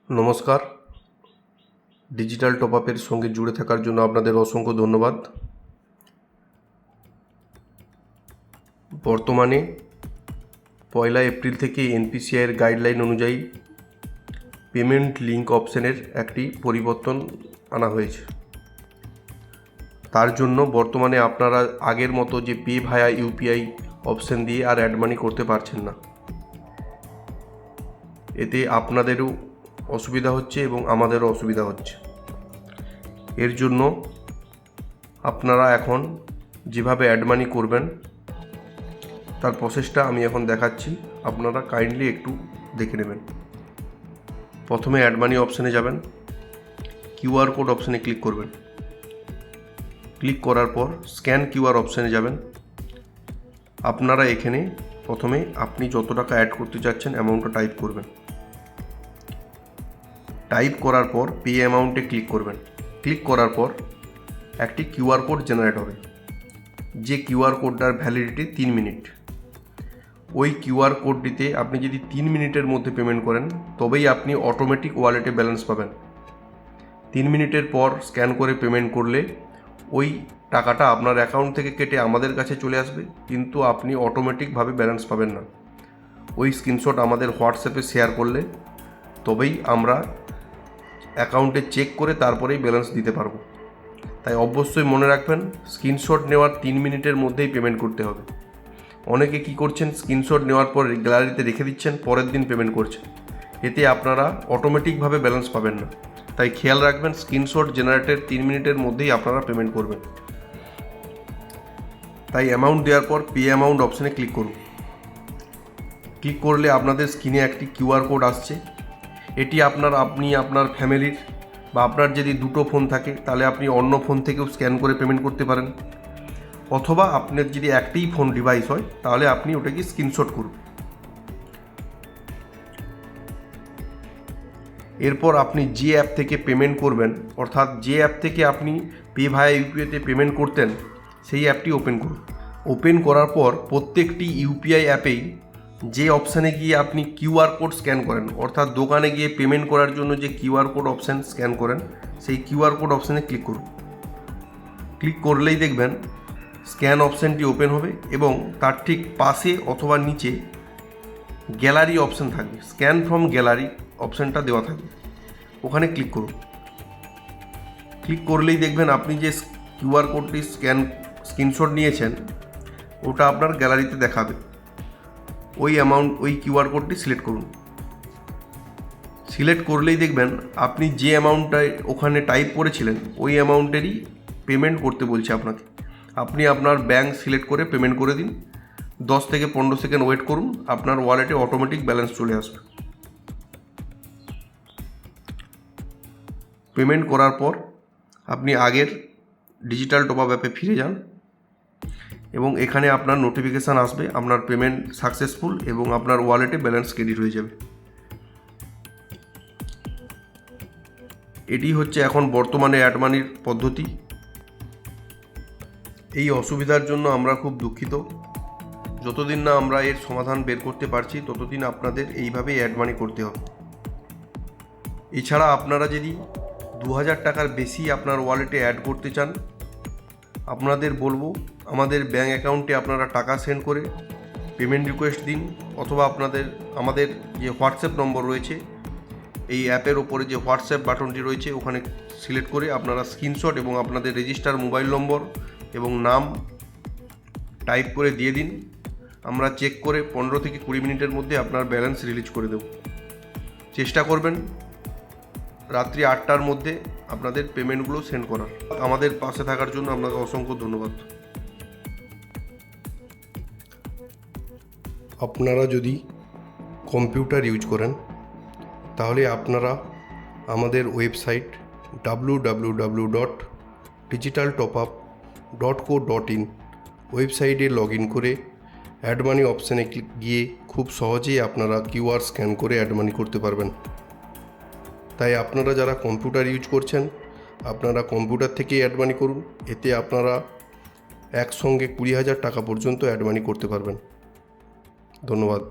নমস্কার। Digital top আপের সঙ্গে জুড়ে থাকার জন্য আপনাদের অসংখ্য ধন্যবাদ। বর্তমানে 1 এপ্রিল থেকে এনপিসিআইয়ের গাইডলাইন অনুযায়ী পেমেন্ট লিঙ্ক অপশানের একটি পরিবর্তন আনা হয়েছে। তার জন্য বর্তমানে আপনারা আগের মতো যে পে ভায়া ইউপিআই অপশান দিয়ে আর অ্যাড মানি করতে পারছেন না। এতে আপনাদেরও অসুবিধা হচ্ছে এবং আমাদেরও অসুবিধা হচ্ছে। এর জন্য আপনারা এখন যেভাবে অ্যাড মানি করবেন তার প্রসেসটা আমি এখন দেখাচ্ছি, আপনারা কাইন্ডলি একটু দেখে নেবেন। প্রথমে অ্যাড মানি অপশানে যাবেন, কিউআর কোড অপশানে ক্লিক করবেন। ক্লিক করার পর স্ক্যান কিউআর অপশানে যাবেন। আপনারা এখানে প্রথমে আপনি যত টাকা অ্যাড করতে চাচ্ছেন অ্যামাউন্টটা টাইপ করবেন। টাইপ করার পর পে অ্যামাউন্টে ক্লিক করবেন। ক্লিক করার পর একটি কিউআর কোড জেনারেট হবে, যে কিউআর কোডটার ভ্যালিডিটি 3 মিনিট। ওই কিউআর কোডটিতে আপনি যদি 3 মিনিটের মধ্যে পেমেন্ট করেন তবেই আপনি অটোমেটিক ওয়ালেটে ব্যালেন্স পাবেন। 3 মিনিটের পর স্ক্যান করে পেমেন্ট করলে ওই টাকাটা আপনার অ্যাকাউন্ট থেকে কেটে আমাদের কাছে চলে আসবে, কিন্তু আপনি অটোমেটিকভাবে ব্যালেন্স পাবেন না। ওই স্ক্রিনশট আমাদের হোয়াটসঅ্যাপে শেয়ার করলে তবেই আমরা অ্যাকাউন্টে চেক করে তারপরেই ব্যালেন্স দিতে পারবো। তাই অবশ্যই মনে রাখবেন, স্ক্রিনশট নেওয়ার 3 মিনিটের মধ্যেই পেমেন্ট করতে হবে। অনেকে কি করছেন, স্ক্রিনশট নেওয়ার পর গ্যালারিতে রেখে দিচ্ছেন, পরের দিন পেমেন্ট করছেন। এতে আপনারা অটোমেটিকভাবে ব্যালেন্স পাবেন না। তাই খেয়াল রাখবেন, স্ক্রিনশট জেনারেটের 3 মিনিটের মধ্যেই আপনারা পেমেন্ট করবেন। তাই অ্যামাউন্ট দেওয়ার পর পে অ্যামাউন্ট অপশানে ক্লিক করুন। ক্লিক করলে আপনাদের স্ক্রিনে একটি কিউআর কোড আসছে। এটি আপনি আপনার ফ্যামিলির বা আপনার যদি দুটো ফোন থাকে তাহলে আপনি অন্য ফোন থেকেও স্ক্যান করে পেমেন্ট করতে পারেন, অথবা আপনার যদি একটাই ফোন ডিভাইস হয় তাহলে আপনি ওটাকে স্ক্রিনশট করুন। এরপর আপনি যে অ্যাপ থেকে পেমেন্ট করবেন, অর্থাৎ যে অ্যাপ থেকে আপনি পে ভায়া ইউপিআইতে পেমেন্ট করতেন সেই অ্যাপটি ওপেন করুন। ওপেন করার পর প্রত্যেকটি ইউপিআই অ্যাপেই যে অপশানে গিয়ে আপনি কিউআর কোড স্ক্যান করেন, অর্থাৎ দোকানে গিয়ে পেমেন্ট করার জন্য যে কিউআর কোড অপশান স্ক্যান করেন সেই কিউআর কোড অপশানে ক্লিক করুন। ক্লিক করলেই দেখবেন স্ক্যান অপশানটি ওপেন হবে এবং তার ঠিক পাশে অথবা নিচে গ্যালারি অপশান থাকবে, স্ক্যান ফ্রম গ্যালারি অপশানটা দেওয়া থাকবে, ওখানে ক্লিক করুন। ক্লিক করলেই দেখবেন আপনি যে কিউআর কোডটি স্ক্রিনশট নিয়েছেন ওটা আপনার গ্যালারিতে দেখাবে। ওই কিউআর কোডটি সিলেক্ট করুন। সিলেক্ট করলেই দেখবেন আপনি যে অ্যামাউন্টটা ওখানে টাইপ করেছিলেন ওই অ্যামাউন্টেরই পেমেন্ট করতে বলছে আপনাকে। আপনি আপনার ব্যাংক সিলেক্ট করে পেমেন্ট করে দিন। 10 থেকে 15 সেকেন্ড ওয়েট করুন, আপনার ওয়ালেটে অটোমেটিক ব্যালেন্স চলে আসবে। পেমেন্ট করার পর আপনি আগের ডিজিটাল টপ আপ অ্যাপে ফিরে যান এবং এখানে আপনার নোটিফিকেশান আসবে আপনার পেমেন্ট সাকসেসফুল এবং আপনার ওয়ালেটে ব্যালেন্স ক্রেডিট হয়ে যাবে। এটি হচ্ছে এখন বর্তমানে অ্যাড মানির পদ্ধতি। এই অসুবিধার জন্য আমরা খুব দুঃখিত। যতদিন না আমরা এর সমাধান বের করতে পারছি ততদিন আপনাদের এইভাবেই অ্যাড মানি করতে হবে। এছাড়া আপনারা যদি 2000 টাকার বেশি আপনার ওয়ালেটে অ্যাড করতে চান, আপনাদের বলবো আমাদের ব্যাঙ্ক অ্যাকাউন্টে আপনারা টাকা সেন্ড করে পেমেন্ট রিকোয়েস্ট দিন, অথবা আমাদের যে হোয়াটসঅ্যাপ নম্বর রয়েছে এই অ্যাপের ওপরে যে হোয়াটসঅ্যাপ বাটনটি রয়েছে ওখানে সিলেক্ট করে আপনারা স্ক্রিনশট এবং আপনাদের রেজিস্টার মোবাইল নম্বর এবং নাম টাইপ করে দিয়ে দিন। আমরা চেক করে 15 থেকে 20 মিনিটের মধ্যে আপনার ব্যালেন্স রিলিজ করে দেব। চেষ্টা করবেন রাত্রি 8টার মধ্যে আপনাদের পেমেন্টগুলো সেন্ড করার। আমাদের পাশে থাকার জন্য আপনাকে অসংখ্য ধন্যবাদ। আপনারা যদি কম্পিউটার ইউজ করেন তাহলে আপনারা আমাদের ওয়েবসাইট www.digitaltopup.co.in ওয়েবসাইটে লগ ইন করে অ্যাড মানি অপশানে গিয়ে খুব সহজেই আপনারা কিউআর স্ক্যান করে অ্যাড মানি করতে পারবেন। তাই আপনারা যারা কম্পিউটার ইউজ করছেন আপনারা কম্পিউটার থেকেই অ্যাড মানি করুন। এতে আপনারা একসঙ্গে 20,000 টাকা পর্যন্ত অ্যাড মানি করতে পারবেন। ধন্যবাদ।